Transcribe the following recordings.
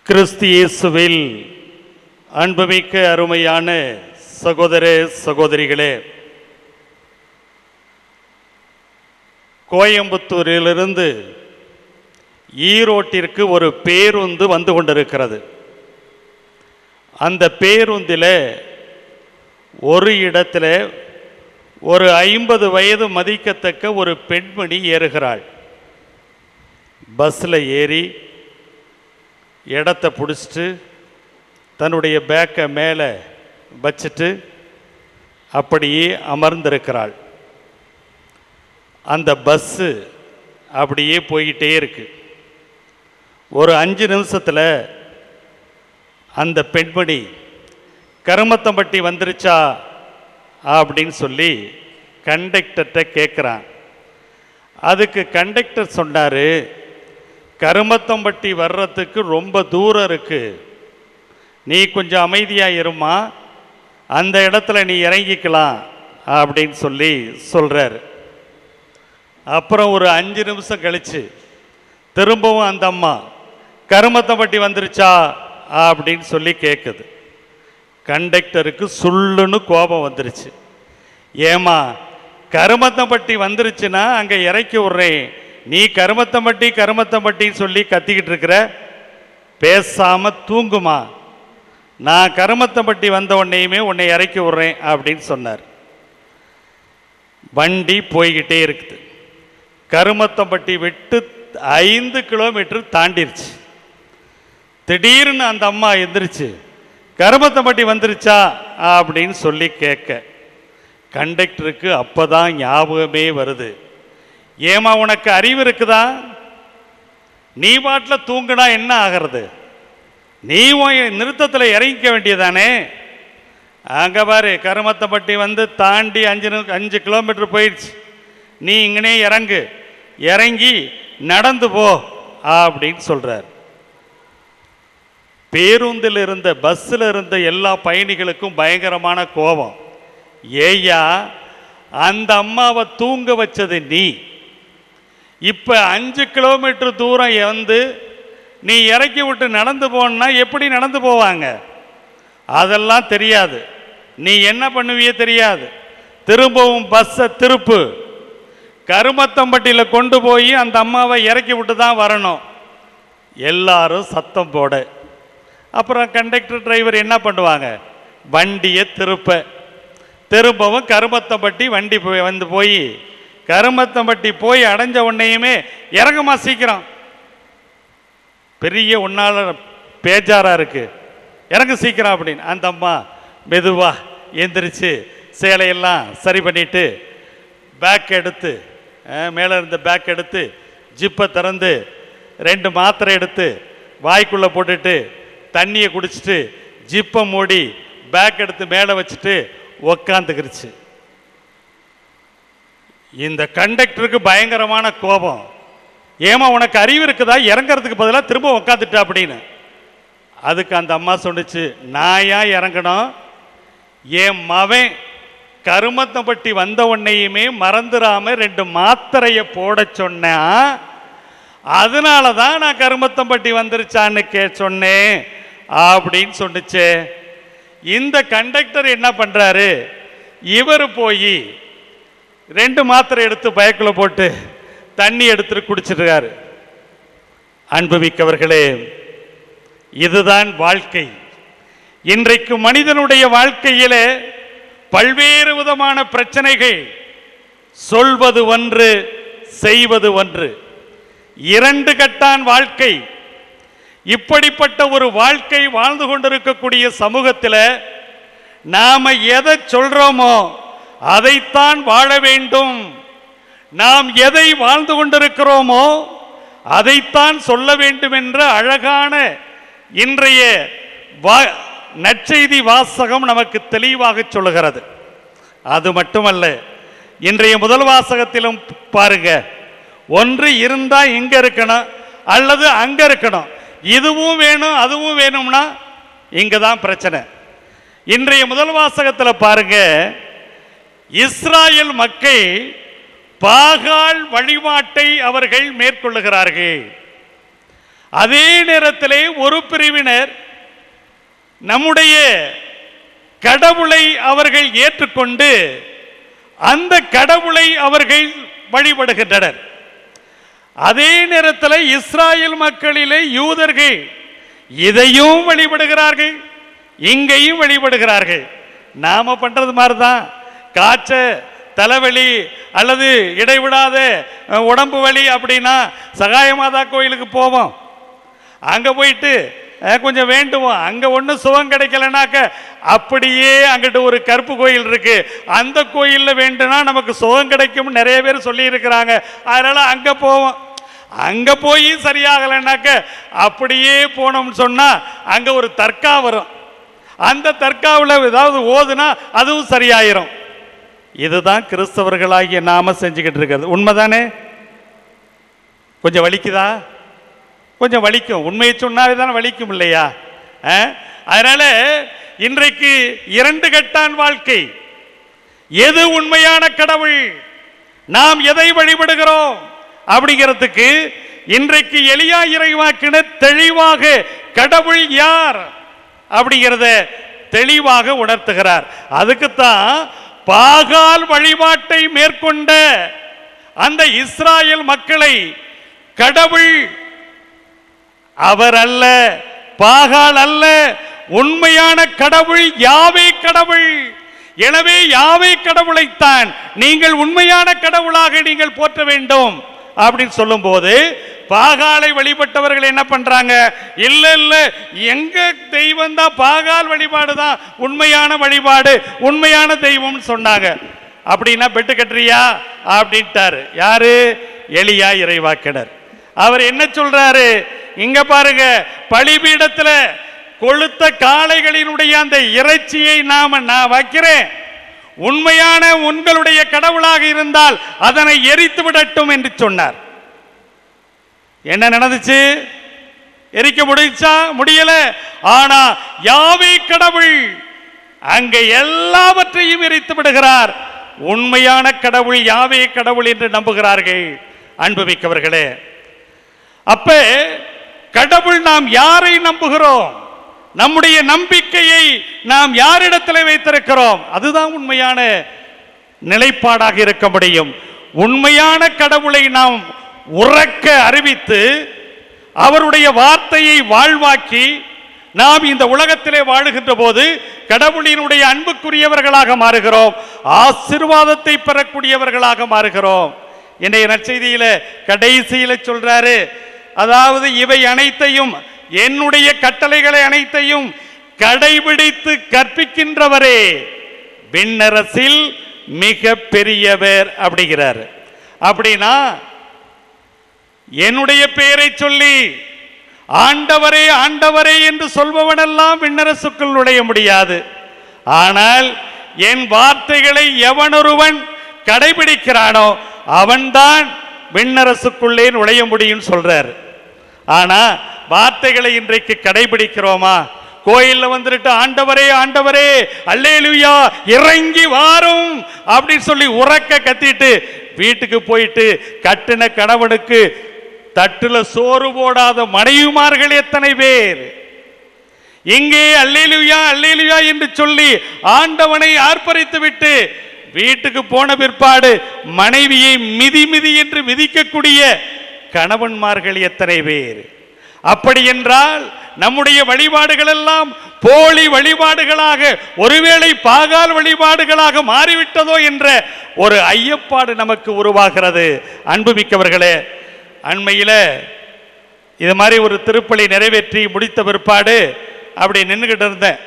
கிறிஸ்து இயேசுவில் அன்புமிக்க அருமையான சகோதர சகோதரிகளே, கோயம்புத்தூரிலிருந்து ஈரோட்டிற்கு ஒரு பேருந்து வந்து கொண்டிருக்கிறது. அந்த பேருந்தில் ஒரு இடத்துல ஒரு 50 வயது மதிக்கத்தக்க ஒரு பெண்மணி ஏறுகிறாள். பஸ்ஸில் ஏறி இடத்தை பிடிச்சிட்டு தன்னுடைய பேக்கை மேலே வச்சுட்டு அப்படியே அமர்ந்திருக்கிறாள். அந்த பஸ்ஸு அப்படியே போய்கிட்டே இருக்கு. ஒரு 5 நிமிஷத்தில் அந்த பெண்மணி கருமத்தம்பட்டி வந்துருச்சா அப்படின்னு சொல்லி கண்டக்டர்கிட்ட கேட்குறான். அதுக்கு கண்டக்டர் சொன்னார், கருமத்தம்பட்டி வர்றதுக்கு ரொம்ப தூரம் இருக்குது, நீ கொஞ்சம் அமைதியாக இருமா, அந்த இடத்துல நீ இறங்கிக்கலாம் அப்படின்னு சொல்லி சொல்கிறார். அப்புறம் ஒரு 5 நிமிஷம் கழித்து திரும்பவும் அந்த அம்மா கருமத்தம்பட்டி வந்துருச்சா அப்படின்னு சொல்லி கேட்குது. கண்டக்டருக்கு சுள்ளுன்னு கோபம் வந்துருச்சு. ஏமா, கருமத்தம்பட்டி வந்துருச்சுன்னா அங்கே இறக்கி விட்றேன், நீ கருமத்தம்பட்டின்னு சொல்லி கத்திக்கிட்டு இருக்கிற, பேசாமல் தூங்குமா, நான் கருமத்தம்பட்டி வந்த உடனேயுமே உன்னை இறக்கி விட்றேன் அப்படின்னு சொன்னார். வண்டி போய்கிட்டே இருக்குது. கருமத்தம்பட்டி விட்டு 5 கிலோமீட்டர் தாண்டிருச்சு. திடீர்னு அந்த அம்மா எந்திரிச்சு கருமத்தம்பட்டி வந்துருச்சா அப்படின்னு சொல்லி கேட்க, கண்டக்டருக்கு அப்போ தான் ஞாபகமே வருது. ஏமா, உனக்கு அறிவு இருக்குதா? நீ பாட்டில் தூங்குனா என்ன ஆகிறது? நீ நிறுத்தத்தில் இறங்கிக்க வேண்டியதானே. அங்கே பாரு, கருமத்தம்பட்டி வந்து தாண்டி 5 கிலோமீட்டர் போயிடுச்சு, நீ இங்கனே இறங்கி நடந்து போ அப்படின்னு சொல்கிறார். பேருந்தில் இருந்த பஸ்ஸில் இருந்த எல்லா பயணிகளுக்கும் பயங்கரமான கோபம். ஏய்யா, அந்த அம்மாவை தூங்க வச்சது நீ, இப்போ 5 கிலோமீட்டர் தூரம் வந்து நீ இறக்கி விட்டு நடந்து போனா எப்படி நடந்து போவாங்க? அதெல்லாம் தெரியாது, நீ என்ன பண்ணுவியே தெரியாது. திரும்பவும் பஸ்ஸை திருப்பு, கருமத்தம்பட்டியில் கொண்டு போய் அந்த அம்மாவை இறக்கி விட்டு தான் வரணும். எல்லாரும் சத்தம் போட, அப்புறம் கண்டக்டர் டிரைவர் என்ன பண்ணுவாங்க, வண்டியை திரும்பவும் கருமத்தம்பட்டி வண்டி வந்து போய் கருமத்தம்பட்டி போய் அடைஞ்ச உடனேயுமே இறங்குமா சீக்கிரம், பெரிய உன்னால பேஜாரா இருக்கு, இறங்கு சீக்கிரம் அப்படின்னு. அந்த அம்மா மெதுவா எந்திரிச்சு சேலையெல்லாம் சரி பண்ணிட்டு பேக் எடுத்து, மேலே இருந்த பேக் எடுத்து ஜிப்பை திறந்து 2 மாத்திரை எடுத்து வாய்க்குள்ளே போட்டுட்டு தண்ணியை குடிச்சிட்டு ஜிப்பை மூடி பேக் எடுத்து மேலே வச்சுட்டு உக்காந்துக்கிருச்சு. இந்த கண்டக்டருக்கு பயங்கரமான கோபம். ஏமா, உனக்கு அறிவு இருக்குதா? இறங்கிறதுக்கு பதிலாக திரும்ப உக்காந்துட்டா அப்படின்னு. அதுக்கு அந்த அம்மா சொன்னிச்சு, நான் ஏன் இறங்கணும்? என் மவன் கருமத்தம்பட்டி வந்த உடனேயுமே மறந்துடாம 2 மாத்திரையை போட சொன்னா, அதனால தான் நான் கருமத்தம்பட்டி வந்துருச்சான்னு சொன்னேன் அப்படின்னு சொன்னிச்சு. இந்த கண்டக்டர் என்ன பண்றாரு, இவர் போய் 2 மாத்திரை எடுத்து பயக்குள்ள போட்டு தண்ணி எடுத்துட்டு குடிச்சிருக்காரு. அன்புமிக்கவர்களே, இதுதான் வாழ்க்கை. இன்றைக்கு மனிதனுடைய வாழ்க்கையிலே பல்வேறு விதமான பிரச்சனைகள், சொல்வது ஒன்று செய்வது ஒன்று, 2 கட்டான் வாழ்க்கை. இப்படிப்பட்ட ஒரு வாழ்க்கை வாழ்ந்து கொண்டிருக்கக்கூடிய சமூகத்தில் நாம எதை சொல்றோமோ அதைத்தான் வாழ வேண்டும். நாம் எதை வாழ்ந்து கொண்டிருக்கிறோமோ அதைத்தான் சொல்ல வேண்டும் என்ற அழகான இன்றைய நற்செய்தி வாசகம் நமக்கு தெளிவாக சொல்லுகிறது. அது மட்டுமல்ல, இன்றைய முதல் வாசகத்திலும் பாருங்க, ஒன்று இருந்தா இங்க இருக்கணும் அல்லது அங்க இருக்கணும், இதுவும் வேணும் அதுவும் வேணும்னா இங்க தான் பிரச்சனை. இன்றைய முதல் வாசகத்தில் பாருங்க, இஸ்ராயல் மக்கள் பாகால் வழிபாட்டை அவர்கள் மேற்கொள்ளுகிறார்கள். அதே நேரத்திலே ஒரு பிரிவினர் நம்முடைய கடவுளை அவர்கள் ஏற்றுக்கொண்டு அந்த கடவுளை அவர்கள் வழிபடுகின்றனர். அதே நேரத்தில் இஸ்ராயல் மக்களிலே யூதர்கள் இதையும் வழிபடுகிறார்கள், இங்கேயும் வழிபடுகிறார்கள். நாம பண்றது மாதிரிதான். காய்ச்ச, தலைவலி அல்லது இடைவிடாத உடம்பு வலி அப்படின்னா சகாயமாதா கோயிலுக்கு போவோம். அங்க போயிட்டு கொஞ்சம் வேண்டுவோம். அங்க ஒன்றும் சுகம் கிடைக்கலனாக்க அப்படியே அங்கிட்டு ஒரு கருப்பு கோயில் இருக்கு, அந்த கோயில்ல வேண்டுனா நமக்கு சுகம் கிடைக்கும் நிறைய பேர் சொல்லி இருக்கிறாங்க. அதனால அங்க போவோம். அங்க போய் சரியாகலைனாக்க அப்படியே போனோம்னு சொன்னா அங்க ஒரு தர்கா வரும். அந்த தர்காவில் ஏதாவது ஓதுனா அதுவும் சரியாயிரும். இதுதான் கிறிஸ்தவர்களாகிய நாம செஞ்சுக்கிட்டு இருக்கிறது. உண்மைதானே? கொஞ்சம் வலிக்குதா? கொஞ்சம் வலிக்கும். உண்மையை சொன்னாவே தானே வலிக்கும் இல்லையா? அதனால இன்றைக்கு இரண்டு கட்டான் வாழ்க்கை. எது உண்மையான கடவுள், நாம் எதை வழிபடுகிறோம் அப்படிங்கிறதுக்கு இன்றைக்கு எலியா இறைவாக்கினர் தெளிவாக கடவுள் யார் அப்படிங்கிறத தெளிவாக உணர்த்துகிறார். அதுக்குத்தான் பாகால் வழிபாட்டை மேற்கொண்ட அந்த இஸ்ராயல் மக்களை கடவுள் அவர் அல்ல, பாகால் அல்ல, உண்மையான கடவுள் யாவே கடவுள். எனவே யாவே கடவுளைத்தான் நீங்கள் உண்மையான கடவுளாக நீங்கள் போற்ற வேண்டும் அப்படின்னு சொல்லும் போது பாகாலை வழிபட்டவர்கள் என்ன பண்றாங்க? இல்ல இல்ல, எங்க தெய்வம் தான் பாகால் வழிபாடு தான் உண்மையான வழிபாடு, உண்மையான தெய்வம் சொன்னாங்க. அப்படின்னா பெட்டு கட்டுறியா அப்படின்ட்டாரு. யாரு? எலியா இறைவாக்கினர். அவர் என்ன சொல்றாரு? இங்க பாருங்க, பலிபீடத்துல கொளுத்த காளைகளினுடைய அந்த இறைச்சியை நான் வைக்கிறேன், உண்மையான உங்களுடைய கடவுளாக இருந்தால் அதனை எரித்து விடட்டும் என்று சொன்னார். என்ன நடந்துச்சு? எரிக்க முடிச்சா? முடியல. ஆனா யாவே கடவுள் அங்க எல்லாவற்றையும் எரித்து விடுகிறார். உண்மையான கடவுள் யாவே கடவுள் என்று நம்புகிறார்கள். அன்புமிக்கவர்களே, அப்ப கடவுள் நாம் யாரை நம்புகிறோம், நம்முடைய நம்பிக்கையை நாம் யாரிடத்தில் வைத்திருக்கிறோம், அதுதான் உண்மையான நிலைப்பாடாக இருக்க முடியும். உண்மையான கடவுளை நாம் உறக்க அறிவித்து அவருடைய வார்த்தையை வாழ்வாக்கி நாம் இந்த உலகத்திலே வாழுகின்ற போது கடவுளினுடைய அன்புக்குரியவர்களாக மாறுகிறோம், ஆசீர்வாதத்தை பெறக்கூடியவர்களாக மாறுகிறோம். இன்றைய நற்செய்தியில கடைசியில சொல்றாரு, அதாவது இவை அனைத்தையும், என்னுடைய கட்டளைகளை அனைத்தையும் கடைபிடித்து கற்பிக்கின்றவரே விண்ணரசில் மிக பெரியவர் அப்படிங்கிறார். அப்படின்னா என்னுடைய பெயரை சொல்லி ஆண்டவரே ஆண்டவரே என்று சொல்பவனெல்லாம் விண்ணரசுக்குள் நுழைய முடியாது. ஆனால் என் வார்த்தைகளை எவனொருவன் கடைபிடிக்கிறானோ அவன்தான் விண்ணரசுக்குள்ளே நுழைய முடியும் சொல்றார். ஆனா வார்த்தைகளை இன்றைக்கு கடைபிடிக்கிறோமா? கோயில்ல வந்துட்டு ஆண்டவரே ஆண்டவரே அல்லேலூயா இறங்கி வாரும் அப்படின்னு சொல்லி உறக்க கத்திட்டு வீட்டுக்கு போயிட்டு கட்டின கணவனுக்கு தட்டுல சோறு போடாத மனைவிமார்கள் எத்தனை பேர்? இங்கே அல்லேலூயா அல்லேலூயா என்று சொல்லி ஆண்டவனை ஆர்ப்பரித்து விட்டு வீட்டுக்கு போன பிற்பாடு மனைவியை மிதி மிதி என்று மிதிக்கக்கூடிய கணவன்மார்கள் எத்தனை பேர்? அப்படி என்றால் நம்முடைய வழிபாடுகள் எல்லாம் போலி வழிபாடுகளாக, ஒருவேளை பாகால் வழிபாடுகளாக மாறிவிட்டதோ என்ற ஒரு ஐயப்பாடு நமக்கு உருவாகிறது. அன்புமிக்கவர்களே, அண்மையில் இது மாதிரி ஒரு திருப்பலி நிறைவேற்றி முடித்த பிற்பாடு அப்படி நின்றுகிட்டு இருந்தேன்.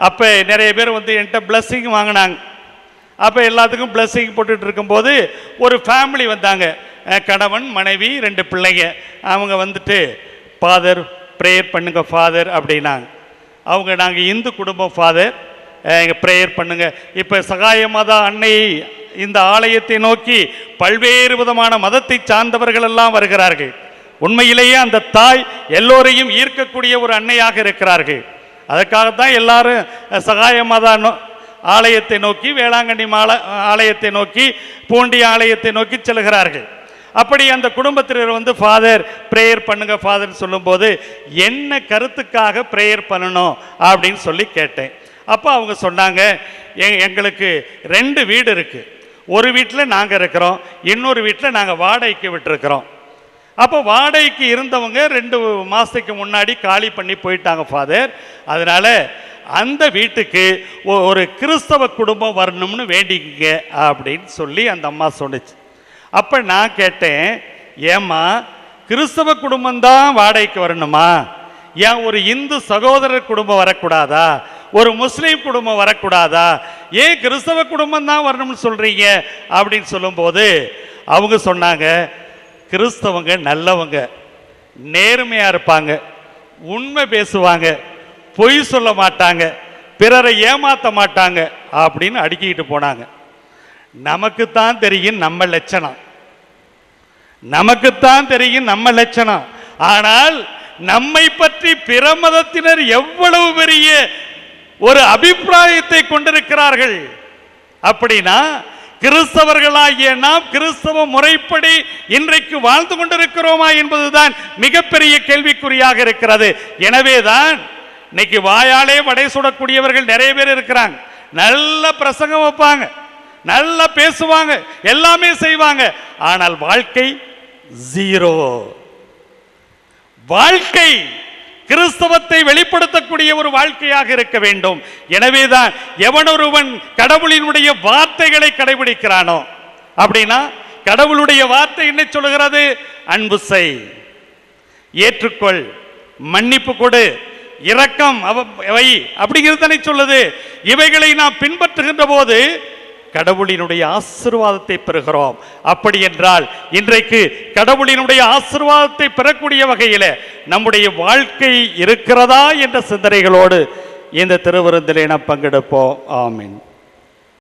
அப்போ நிறைய பேர் வந்து என்கிட்ட பிளஸ்ஸிங் வாங்கினாங்க. அப்போ எல்லாத்துக்கும் பிளஸ்ஸிங் போட்டுட்டு இருக்கும்போது ஒரு ஃபேமிலி வந்தாங்க, கணவன் மனைவி 2 பிள்ளைங்க. அவங்க வந்துட்டு ஃபாதர் ப்ரேயர் பண்ணுங்க ஃபாதர் அப்படின்னாங்க. அவங்க நாங்கள் இந்து குடும்பம் ஃபாதர், எங்கள் ப்ரேயர் பண்ணுங்க. இப்போ சகாயமாதா அன்னை இந்த ஆலயத்தை நோக்கி பல்வேறு விதமான மதத்தை சார்ந்தவர்கள் எல்லாம் வருகிறார்கள். உண்மையிலேயே அந்த தாய் எல்லோரையும் ஈர்க்கக்கூடிய ஒரு அன்னையாக இருக்கிறார்கள். அதற்காகத்தான் எல்லாரும் சகாயமாதா ஆலயத்தை நோக்கி, வேளாங்கண்ணி ஆலயத்தை நோக்கி, பூண்டி ஆலயத்தை நோக்கி செல்கிறார்கள். அப்படி அந்த குடும்பத்தினர் வந்து ஃபாதர் ப்ரேயர் பண்ணுங்க ஃபாதர்னு சொல்லும்போது என்ன கருத்துக்காக ப்ரேயர் பண்ணணும் அப்படின்னு சொல்லி கேட்டேன். அப்போ அவங்க சொன்னாங்க, எங்களுக்கு 2 வீடு இருக்குது, ஒரு வீட்டில் நாங்கள் இருக்கிறோம், இன்னொரு வீட்டில் நாங்கள் வாடகைக்கு விட்டுருக்கிறோம். அப்போ வாடகைக்கு இருந்தவங்க 2 மாதத்துக்கு முன்னாடி காலி பண்ணி போயிட்டாங்க ஃபாதர். அதனால் அந்த வீட்டுக்கு ஒரு கிறிஸ்தவ குடும்பம் வரணும்னு வேண்டிக்கங்க அப்படின்னு சொல்லி அந்த அம்மா சொன்னிச்சு. அப்போ நான் கேட்டேன், ஏம்மா கிறிஸ்தவ குடும்பம்தான் வாடகைக்கு வரணுமா? ஏன் ஒரு இந்து சகோதரர் குடும்பம் வரக்கூடாதா? ஒரு முஸ்லீம் குடும்பம் வரக்கூடாதா? ஏன் கிறிஸ்தவ குடும்பம் தான் வரணும்னு சொல்றீங்க அப்படின்னு சொல்லும்போது அவங்க சொன்னாங்க, கிறிஸ்தவங்க நல்லவங்க, நேர்மையா இருப்பாங்க, உண்மை பேசுவாங்க, பொய் சொல்ல மாட்டாங்க, பிறரை ஏமாற்ற மாட்டாங்க அப்படின்னு அடுக்கிட்டு போனாங்க. நமக்குத்தான் தெரியும் நம்ம லட்சணம், நமக்குத்தான் தெரியும் நம்ம லட்சணம். ஆனால் நம்மை பற்றி பிற மதத்தினர் எவ்வளவு பெரிய ஒரு அபிப்பிராயத்தை கொண்டிருக்கிறார்கள். அப்படின்னா கிறிஸ்தவர்களாகிய நாம் கிறிஸ்தவ முறைப்படி இன்றைக்கு வாழ்ந்து கொண்டிருக்கிறோமா என்பதுதான் மிகப்பெரிய கேள்விக்குறியாக இருக்கிறது. எனவேதான் இன்னைக்கு வாயாலே வடை சுடக்கூடியவர்கள் நிறைய பேர் இருக்கிறாங்க. நல்ல பிரசங்கம் வைப்பாங்க, நல்லா பேசுவாங்க, எல்லாமே செய்வாங்க, ஆனால் வாழ்க்கை ஜீரோ. வாழ்க்கை கிறிஸ்தவத்தை வெளிப்படுத்தக்கூடிய ஒரு வாழ்க்கையாக இருக்க வேண்டும். எனவேதான் எவனொருவன் கடவுளினுடைய வார்த்தைகளை கடைபிடிக்கிறானோ, அப்படின்னா கடவுளுடைய வார்த்தை என்ன சொல்லுகிறது? அன்பு செய், ஏற்றுக்கொள், மன்னிப்பு கொடு, இரக்கம் வை, அப்படிங்கிறது சொல்லுது. இவைகளை நாம் பின்பற்றுகின்ற போது கடவுளினுடைய ஆசீர்வாதத்தை பெறுகிறோம். அப்படி என்றால் இன்றைக்கு கடவுளினுடைய ஆசீர்வாதத்தை பெறக்கூடிய வகையில் நம்முடைய வாழ்க்கை இருக்கிறதா என்ற சிந்தனைகளோடு இந்த திருவிருந்திலே நாம் பங்கெடுப்போம். ஆமீன்.